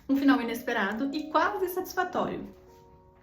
Um final inesperado e quase satisfatório.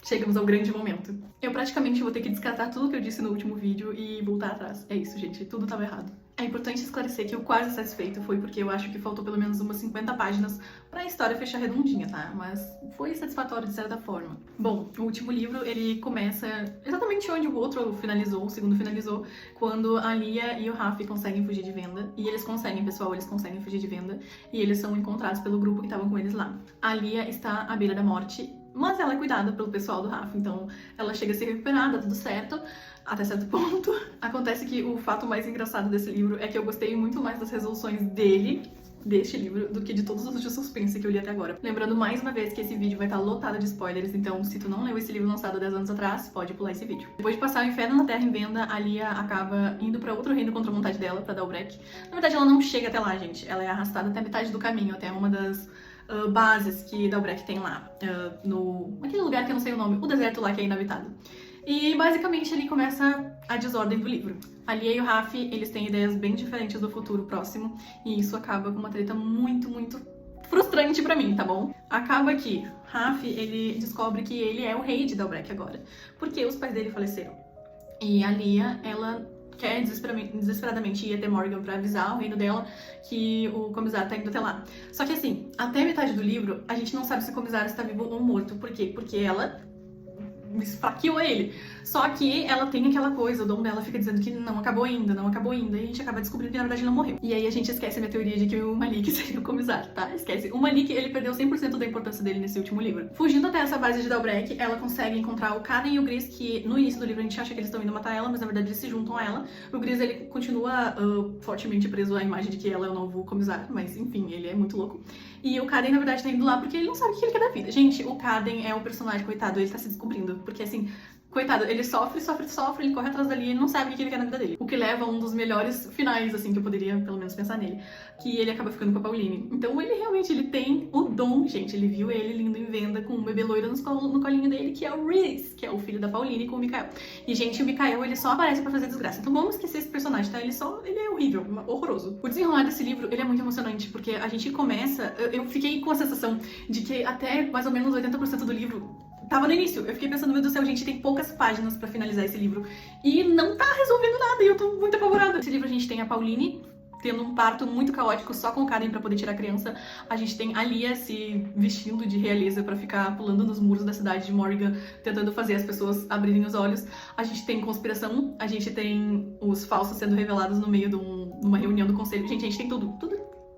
Chegamos ao grande momento. Eu praticamente vou ter que descartar tudo que eu disse no último vídeo e voltar atrás. É isso, gente, tudo tava errado. É importante esclarecer que o quase satisfeito foi porque eu acho que faltou pelo menos umas 50 páginas pra história fechar redondinha, tá? Mas foi satisfatório de certa forma. Bom, o último livro, ele começa exatamente onde o outro finalizou, o segundo finalizou, quando a Lia e o Raffi conseguem fugir de Venda. E eles conseguem, pessoal, eles conseguem fugir de Venda. E eles são encontrados pelo grupo que estavam com eles lá. A Lia está à beira da morte, mas ela é cuidada pelo pessoal do Raffi, então ela chega a se recuperar, dá tudo certo, até certo ponto. Acontece que o fato mais engraçado desse livro é que eu gostei muito mais das resoluções deste livro, do que de todos os de suspense que eu li até agora. Lembrando mais uma vez que esse vídeo vai estar lotado de spoilers, então se tu não leu esse livro lançado 10 anos atrás, pode pular esse vídeo. Depois de passar o Inferno na Terra em Venda, a Lia acaba indo pra outro reino contra a vontade dela, pra Dalbrek. Na verdade, ela não chega até lá, gente. Ela é arrastada até a metade do caminho, até uma das bases que Dalbrek tem lá, naquele lugar que eu não sei o nome, o deserto lá que é inabitado. E basicamente ali começa a desordem do livro. A Lia e o Raffi, eles têm ideias bem diferentes do futuro próximo, e isso acaba com uma treta muito, muito frustrante pra mim, tá bom? Acaba que Raffi, ele descobre que ele é o rei de Dalbrek agora, porque os pais dele faleceram. E a Lia, ela quer desesperadamente ir até Morgan pra avisar o reino dela que o Comisar tá indo até lá. Só que assim, até metade do livro, a gente não sabe se o Comisar está vivo ou morto. Por quê? Porque ela esfaqueou ele. Só que ela tem aquela coisa, o dom dela fica dizendo que não acabou ainda, não acabou ainda, e a gente acaba descobrindo que na verdade ele não morreu. E aí a gente esquece a minha teoria de que o Malik seria o Comisar, tá? Esquece. O Malik, ele perdeu 100% da importância dele nesse último livro. Fugindo até essa base de Dalbrek, ela consegue encontrar o Karen e o Gris, que no início do livro a gente acha que eles estão indo matar ela, mas na verdade eles se juntam a ela. O Gris, ele continua fortemente preso à imagem de que ela é o novo Comisar, mas enfim, ele é muito louco. E o Kaden, na verdade, tá indo lá porque ele não sabe o que ele quer da vida. Gente, o Kaden é um personagem, coitado, ele tá se descobrindo, porque assim, coitado, ele sofre, ele corre atrás dali e ele não sabe o que ele quer na vida dele. O que leva a um dos melhores finais, assim, que eu poderia, pelo menos, pensar nele. Que ele acaba ficando com a Pauline. Então ele realmente, ele tem o dom, gente. Ele viu ele lindo em Venda com um bebê loiro no colinho dele, que é o Rhys, que é o filho da Pauline com o Mikael. E, gente, o Mikael, ele só aparece pra fazer desgraça. Então vamos esquecer esse personagem, tá? Ele é horrível, horroroso. O desenrolar desse livro, ele é muito emocionante, porque a gente começa... Eu fiquei com a sensação de que até mais ou menos 80% do livro tava no início. Eu fiquei pensando, meu Deus do céu, gente, tem poucas páginas pra finalizar esse livro. E não tá resolvendo nada, e eu tô muito apavorada. Nesse livro a gente tem a Pauline tendo um parto muito caótico só com o Kaden pra poder tirar a criança. A gente tem a Lia se vestindo de realeza pra ficar pulando nos muros da cidade de Morgan, tentando fazer as pessoas abrirem os olhos. A gente tem conspiração, a gente tem os falsos sendo revelados no meio de uma reunião do conselho. Gente, a gente tem tudo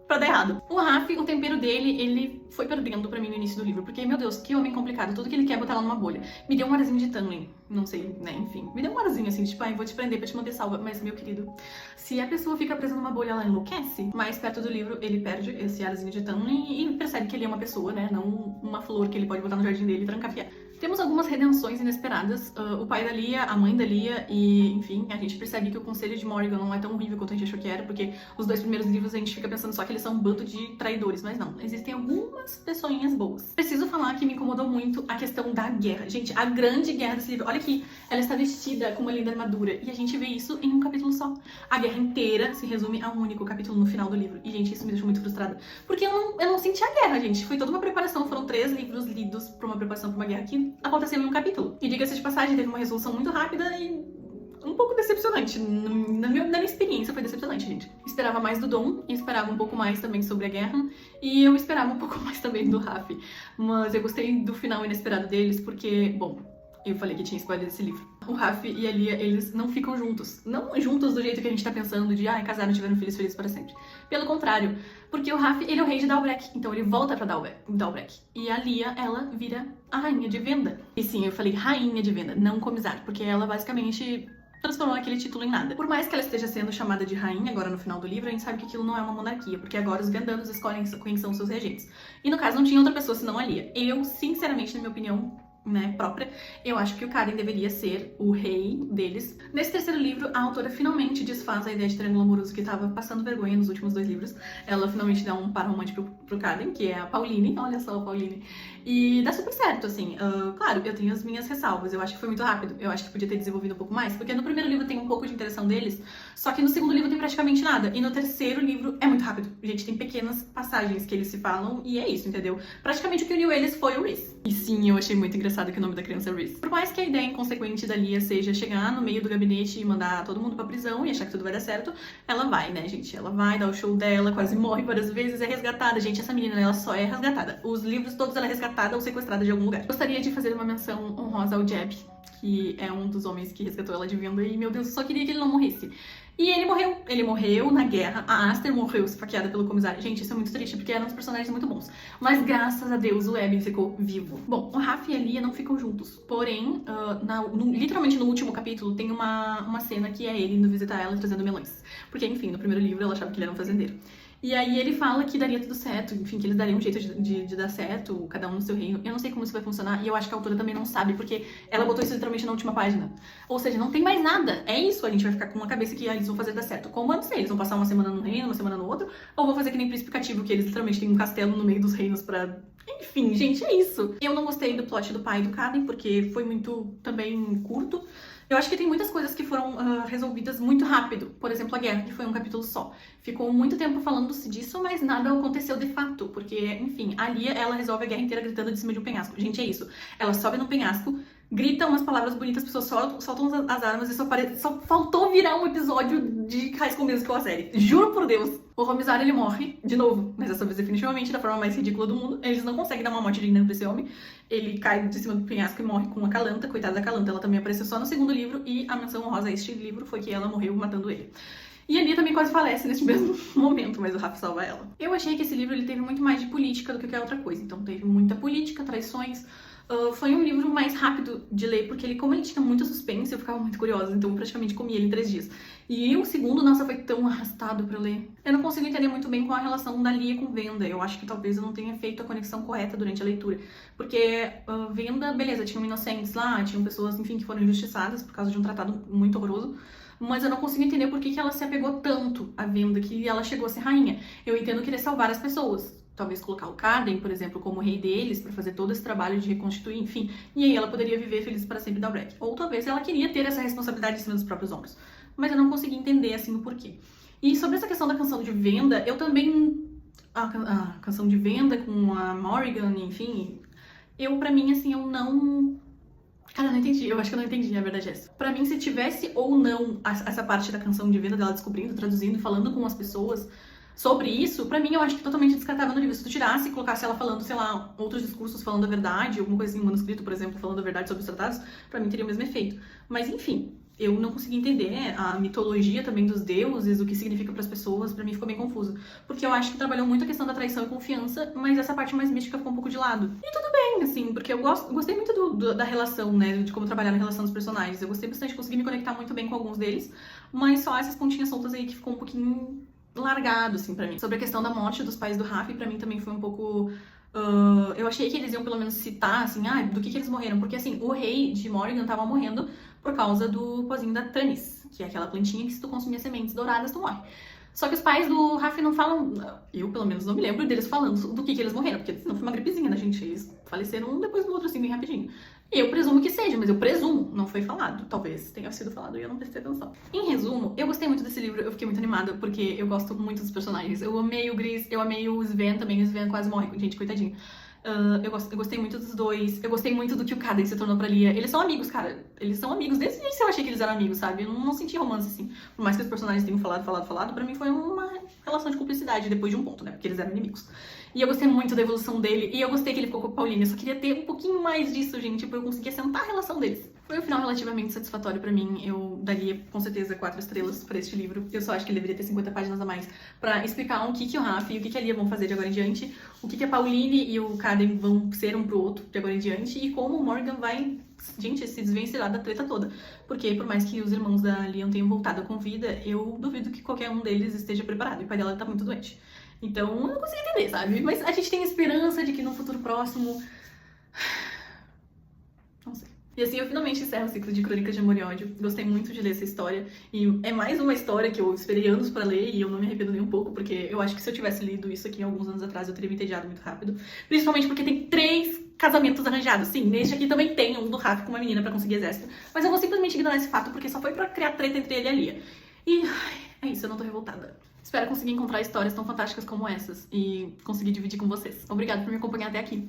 pra dar errado. O Raffi, o tempero dele, ele foi perdendo pra mim no início do livro, porque, meu Deus, que homem complicado, tudo que ele quer é botar ela numa bolha. Me deu um arzinho de Tamlin, não sei, né, enfim. Me deu um arzinho assim, tipo, vou te prender pra te manter salva, mas, meu querido, se a pessoa fica presa numa bolha, ela enlouquece. Mais perto do livro, ele perde esse arzinho de Tamlin e percebe que ele é uma pessoa, né, não uma flor que ele pode botar no jardim dele e trancafiar. Temos algumas redenções inesperadas, o pai da Lia, a mãe da Lia e, enfim, a gente percebe que o Conselho de Morgan não é tão horrível quanto a gente achou que era, porque os dois primeiros livros a gente fica pensando só que eles são um bando de traidores, mas não, existem algumas pessoinhas boas. Preciso falar que me incomodou muito a questão da guerra. Gente, a grande guerra desse livro, olha aqui, ela está vestida com uma linda armadura, e a gente vê isso em um capítulo só. A guerra inteira se resume a um único capítulo no final do livro, e, gente, isso me deixou muito frustrada, porque eu não senti a guerra, gente, foi toda uma preparação, foram 3 livros lidos pra uma preparação pra uma guerra que aconteceu em um capítulo. E diga-se de passagem, teve uma resolução muito rápida e um pouco decepcionante. Na minha experiência foi decepcionante, gente. Esperava mais do Dom, e esperava um pouco mais também sobre a guerra, e eu esperava um pouco mais também do Raffi. Mas eu gostei do final inesperado deles, porque, bom, eu falei que tinha spoiler desse livro. O Raffi e a Lia, eles não ficam juntos. Não juntos do jeito que a gente tá pensando, de casaram, tiveram filhos felizes para sempre. Pelo contrário, porque o Raffi, ele é o rei de Dalbrek, então ele volta pra Dalbrek. E a Lia, ela vira a rainha de Venda. E sim, eu falei rainha de Venda, não Comisar, porque ela basicamente transformou aquele título em nada. Por mais que ela esteja sendo chamada de rainha agora no final do livro, a gente sabe que aquilo não é uma monarquia, porque agora os vendanos escolhem quem são seus regentes. E no caso não tinha outra pessoa senão a Lia. Eu, sinceramente, na minha opinião, né, própria, eu acho que o Kaden deveria ser o rei deles. Nesse terceiro livro, a autora finalmente desfaz a ideia de triângulo amoroso que tava passando vergonha nos últimos 2 livros. Ela finalmente dá um par romântico pro Kaden, que é a Pauline, olha só a Pauline. E dá super certo, assim. Claro, eu tenho as minhas ressalvas. Eu acho que foi muito rápido. Eu acho que podia ter desenvolvido um pouco mais. Porque no primeiro livro tem um pouco de interação deles. Só que no segundo livro tem praticamente nada. E no terceiro livro é muito rápido. Gente, tem pequenas passagens que eles se falam. E é isso, entendeu? Praticamente o que uniu eles foi o Reese. E sim, eu achei muito engraçado que o nome da criança é Reese. Por mais que a ideia inconsequente da Lia seja chegar no meio do gabinete e mandar todo mundo pra prisão e achar que tudo vai dar certo, ela vai, né, gente? Ela vai dar o show dela, quase morre várias vezes, é resgatada. Gente, essa menina, ela só é resgatada. Os livros todos ela é resgatada ou sequestrada de algum lugar. Gostaria de fazer uma menção honrosa ao Jeb, que é um dos homens que resgatou ela de venda e, meu Deus, eu só queria que ele não morresse. E ele morreu. Ele morreu na guerra. A Aster morreu esfaqueada pelo comissário. Gente, isso é muito triste, porque eram uns personagens muito bons. Mas graças a Deus o Eben ficou vivo. Bom, o Rafa e a Lia não ficam juntos. Porém, literalmente no último capítulo, tem uma cena que é ele indo visitar ela trazendo melões. Porque, enfim, no primeiro livro ela achava que ele era um fazendeiro. E aí ele fala que daria tudo certo, enfim, que eles dariam um jeito de dar certo, cada um no seu reino. Eu não sei como isso vai funcionar, e eu acho que a autora também não sabe, porque ela botou isso literalmente na última página. Ou seja, não tem mais nada. É isso, a gente vai ficar com uma cabeça que eles vão fazer dar certo. Como eu não sei, eles vão passar uma semana num reino, uma semana no outro, ou vão fazer que nem Príncipe Cativo, que eles literalmente têm um castelo no meio dos reinos pra... Enfim, gente, é isso. Eu não gostei do plot do pai do Caden, porque foi muito, também, curto. Eu acho que tem muitas coisas que foram resolvidas muito rápido. Por exemplo, a guerra, que foi um capítulo só. Ficou muito tempo falando-se disso, mas nada aconteceu de fato. Porque, enfim, a Lia, ela resolve a guerra inteira gritando de cima de um penhasco. Gente, é isso. Ela sobe no penhasco, grita umas palavras bonitas, as pessoas soltam as armas e só faltou virar um episódio de High School Musical, a série. Juro por Deus. O comissário, ele morre, de novo, mas dessa vez definitivamente da forma mais ridícula do mundo. Eles não conseguem dar uma morte digna pra esse homem. Ele cai de cima do penhasco e morre com a Calanta. Coitada da Calanta, ela também apareceu só no segundo livro. E a menção honrosa a este livro foi que ela morreu matando ele. E a Lia também quase falece neste mesmo momento, mas o Rafa salva ela. Eu achei que esse livro ele teve muito mais de política do que qualquer outra coisa. Então teve muita política, traições. Foi um livro mais rápido de ler, porque ele, como ele tinha muito suspense, eu ficava muito curiosa, então eu praticamente comi ele em 3 dias. E o segundo, nossa, foi tão arrastado pra eu ler. Eu não consigo entender muito bem qual a relação da Lia com Venda. Eu acho que talvez eu não tenha feito a conexão correta durante a leitura. Porque Venda, beleza, tinham inocentes lá, tinham pessoas, enfim, que foram injustiçadas por causa de um tratado muito horroroso. Mas eu não consigo entender por que ela se apegou tanto à Venda, que ela chegou a ser rainha. Eu entendo querer salvar as pessoas. Talvez colocar o Caden, por exemplo, como rei deles, pra fazer todo esse trabalho de reconstituir, enfim. E aí ela poderia viver feliz para sempre da Breck. Ou talvez ela queria ter essa responsabilidade em cima dos próprios ombros. Mas eu não consegui entender, assim, o porquê. E sobre essa questão da canção de Venda, eu também... A canção de Venda com a Morrigan, enfim... pra mim, assim, eu não... Cara, eu não entendi. Eu acho que eu não entendi, a verdade é essa. Pra mim, se tivesse ou não essa parte da canção de Venda, dela descobrindo, traduzindo, falando com as pessoas... Sobre isso, pra mim, eu acho que totalmente descartável no livro. Se tu tirasse e colocasse ela falando, sei lá, outros discursos falando a verdade, alguma coisa assim, um manuscrito, por exemplo, falando a verdade sobre os tratados, pra mim teria o mesmo efeito. Mas, enfim, eu não consegui entender a mitologia também dos deuses, o que significa pras pessoas, pra mim ficou bem confuso. Porque eu acho que trabalhou muito a questão da traição e confiança, mas essa parte mais mística ficou um pouco de lado. E tudo bem, assim, porque eu gostei muito da relação, né, de como trabalhar na relação dos personagens. Eu gostei bastante, consegui me conectar muito bem com alguns deles, mas só essas pontinhas soltas aí que ficou um pouquinho... largado, assim, pra mim. Sobre a questão da morte dos pais do Rafa, pra mim também foi um pouco... eu achei que eles iam pelo menos citar, assim, do que eles morreram. Porque, assim, o rei de Morrigan tava morrendo por causa do pozinho da Tanis, que é aquela plantinha que se tu consumir sementes douradas, tu morre. Só que os pais do Rafa não falam... Eu, pelo menos, não me lembro deles falando do que eles morreram. Porque não foi uma gripezinha, né, gente? Eles faleceram um depois do outro, assim, bem rapidinho. Eu presumo que seja, mas eu presumo, não foi falado. Talvez tenha sido falado e eu não prestei atenção. Em resumo, eu gostei muito desse livro, eu fiquei muito animada, porque eu gosto muito dos personagens. Eu amei o Gris, eu amei o Sven também, o Sven quase morre, gente, coitadinho. Eu gostei muito dos dois, eu gostei muito do que o Caden se tornou pra Lia. Eles são amigos, cara. Eles são amigos. Desde o início eu achei que eles eram amigos, sabe? Eu não senti romance, assim. Por mais que os personagens tenham falado, pra mim foi uma relação de cumplicidade depois de um ponto, né? Porque eles eram inimigos. E eu gostei muito da evolução dele, e eu gostei que ele ficou com a Pauline. Eu só queria ter um pouquinho mais disso, gente, pra eu conseguir assentar a relação deles. Foi um final relativamente satisfatório pra mim. Eu daria, com certeza, 4 estrelas pra este livro. Eu só acho que ele deveria ter 50 páginas a mais pra explicar o que o Rafa e o que a Lia vão fazer de agora em diante, o que a Pauline e o Caden vão ser um pro outro de agora em diante, e como o Morgan vai, gente, se desvencilhar da treta toda. Porque, por mais que os irmãos da Leon tenham voltado com vida, eu duvido que qualquer um deles esteja preparado. E o pai dela tá muito doente. Então, eu não consigo entender, sabe? Mas a gente tem esperança de que no futuro próximo... Não sei. E assim, eu finalmente encerro o ciclo de Crônicas de Amor e Ódio. Gostei muito de ler essa história. E é mais uma história que eu esperei anos pra ler e eu não me arrependo nem um pouco, porque eu acho que se eu tivesse lido isso aqui alguns anos atrás, eu teria me entediado muito rápido. Principalmente porque tem 3 casamentos arranjados. Sim, neste aqui também tem um do Rafa com uma menina pra conseguir exército. Mas eu vou simplesmente ignorar esse fato, porque só foi pra criar treta entre ele e a Lia. E é isso, eu não tô revoltada. Espero conseguir encontrar histórias tão fantásticas como essas e conseguir dividir com vocês. Obrigada por me acompanhar até aqui.